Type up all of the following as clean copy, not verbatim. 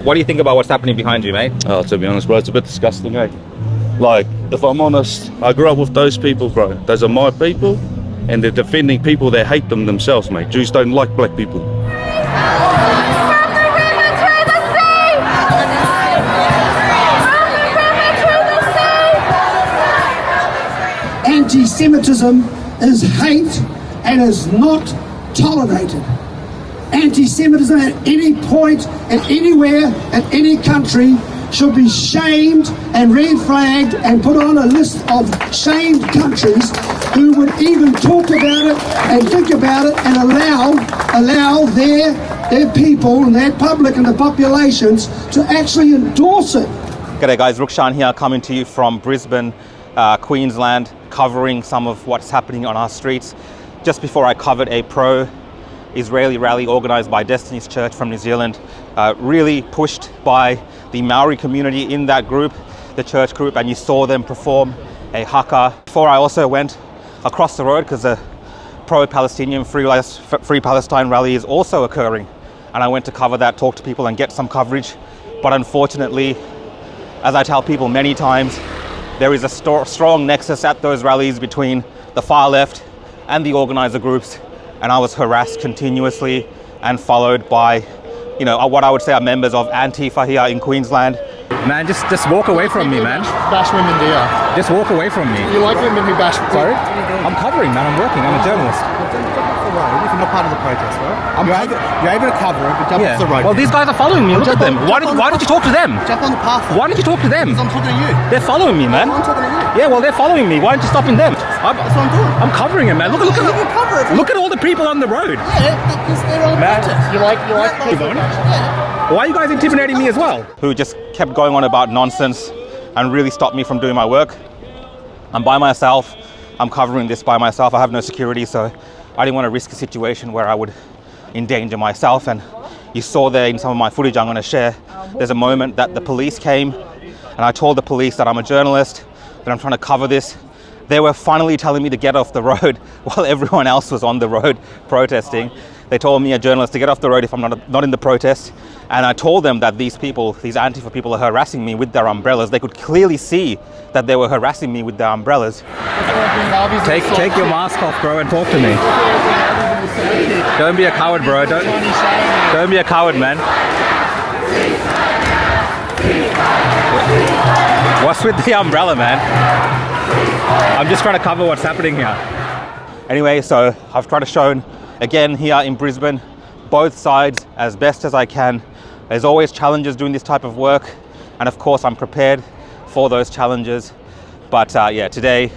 What do you think about what's happening behind you, mate? Oh, to be honest, bro, it's a bit disgusting, eh? Like, if I'm honest, I grew up with those people, bro. Those are my people, and they're defending people that hate them themselves, mate. Jews don't like black people. Anti-Semitism is hate and is not tolerated. Anti-Semitism at any point, at anywhere, at any country should be shamed and red flagged and put on a list of shamed countries who would even talk about it and think about it and allow their people and their public and the populations to actually endorse it. G'day guys, Rukshan here, coming to you from Brisbane, Queensland, covering some of what's happening on our streets. Just before I covered a pro-Israeli rally organised by Destiny's Church from New Zealand, really pushed by the Maori community in that group, the church group, and you saw them perform a haka. Before I also went across the road because the Pro-Palestinian Free Palestine Rally is also occurring, and I went to cover that, talk to people and get some coverage. But unfortunately, as I tell people many times, there is a strong nexus at those rallies between the far left and the organizer groups, and I was harassed continuously and followed by, you know, what I would say are members of Antifa here in Queensland. Man, just walk away from me, man. Bash women, do you? Just walk away from me. You like women who bash? Sorry? I'm covering, man. I'm working. I'm a journalist. If you're not part of the protest, right? You're able to cover it, but jump off the road. Well, these guys are following me. Look at them. Why did you talk to them? Jump on the path. Why did you talk to them? Because I'm talking to you. They're following me, man. I'm talking to you. Yeah, well, they're following me. Why aren't you stopping them? That's what I'm doing. I'm covering it, man. Look at all the people on the road. Yeah, because they're on the protest. You like people. Yeah. Why are you guys intimidating me as well? Who just kept going on about nonsense and really stopped me from doing my work. I'm by myself. I'm covering this by myself. I have no security, so I didn't want to risk a situation where I would endanger myself. And you saw there in some of my footage I'm going to share, there's a moment that the police came and I told the police that I'm a journalist, that I'm trying to cover this. They were finally telling me to get off the road while everyone else was on the road protesting. They told me, a journalist, to get off the road if I'm not in the protest. And I told them that these people, these Antifa people, are harassing me with their umbrellas. They could clearly see that they were harassing me with their umbrellas. Take your mask off, bro, and talk to me. Don't be a coward, bro. Don't be a coward, man. What's with the umbrella, man? I'm just trying to cover what's happening here. Anyway, so I've tried to show, again, here in Brisbane, both sides as best as I can. There's always challenges doing this type of work, and of course I'm prepared for those challenges. But yeah, today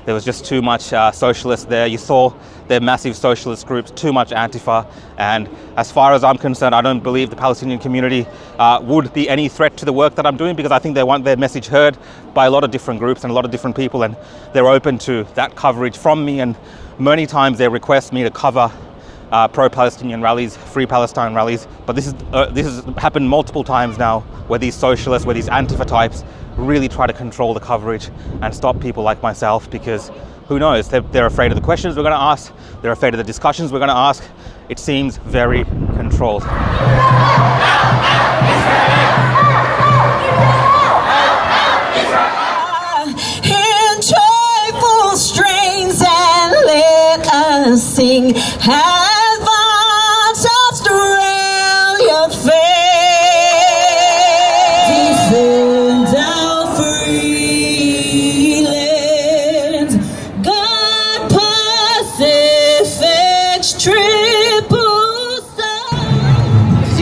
there was just too much socialists there. You saw their massive socialist groups, too much Antifa, and as far as I'm concerned, I don't believe the Palestinian community would be any threat to the work that I'm doing, because I think they want their message heard by a lot of different groups and a lot of different people, and they're open to that coverage from me. And many times they request me to cover pro-Palestinian rallies, free Palestine rallies, but this has happened multiple times now, where these socialists, where these Antifa types really try to control the coverage and stop people like myself, because who knows, they're afraid of the questions we're going to ask, they're afraid of the discussions we're going to ask. It seems very controlled. In joyful strains, and let us sing.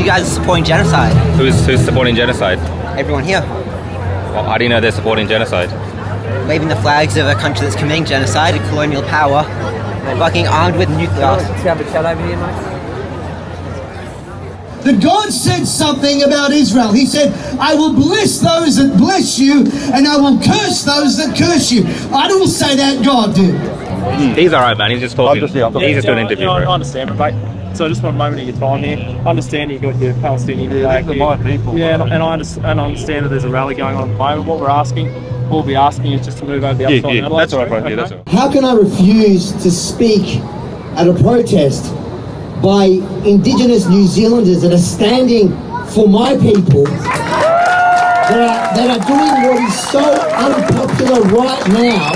You guys are supporting genocide. Who's supporting genocide? Everyone here. Well, how do you know they're supporting genocide? Waving the flags of a country that's committing genocide, a colonial power, fucking armed with nuclear. Do you have a chat over here, mate? The God said something about Israel. He said, I will bless those that bless you, and I will curse those that curse you. I don't say that, God did. He's alright, man. He's just talking. He's just doing an interview, bro. I understand, mate. So I just want a moment of your time here. I understand you got your Palestinian flag here. My people. Yeah, and I understand that there's a rally going on at the moment. What we'll be asking is just to move over the other side. Yeah, that's all right, bro. Yeah, that's all right. How can I refuse to speak at a protest by Indigenous New Zealanders that are standing for my people that are doing what is so unpopular right now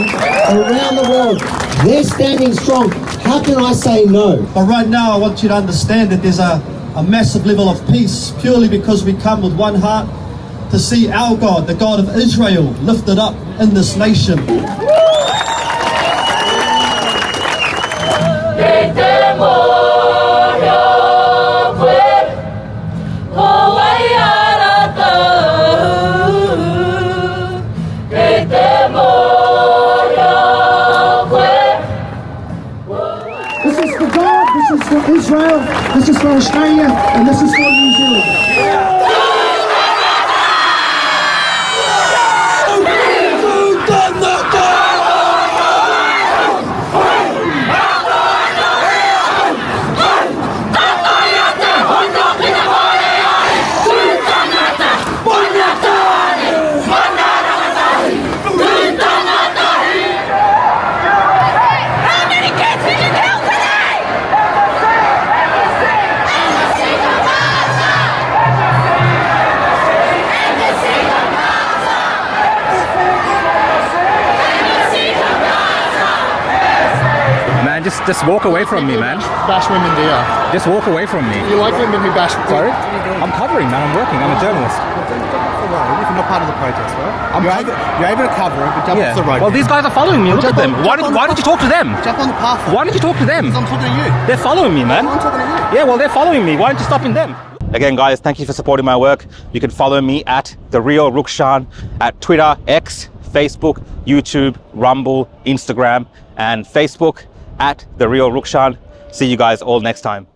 around the world. They're standing strong. How can I say no? But right now, I want you to understand that there's a massive level of peace purely because we come with one heart to see our God, the God of Israel, lifted up in this nation. This is for God, this is for Israel, this is for Australia, and this is for New Zealand. Just walk away from me, man. Bash women, do you? Just walk away from me. You like women who bash? Sorry? I'm covering, man. I'm working. I'm a journalist. If you're not part of the protest, right? You're able to cover it, but jump off the road. Well, these guys are following me. Look at them. Why don't you talk to them? Jump on the path. Why don't you talk to them? Because I'm talking to you. They're following me, man. I'm talking to you. Yeah, well, they're following me. Why aren't you stopping them? Again, guys, thank you for supporting my work. You can follow me at The Real Rukshan at Twitter, X, Facebook, YouTube, Rumble, Instagram, and Facebook at The Real Rukshan. See you guys all next time.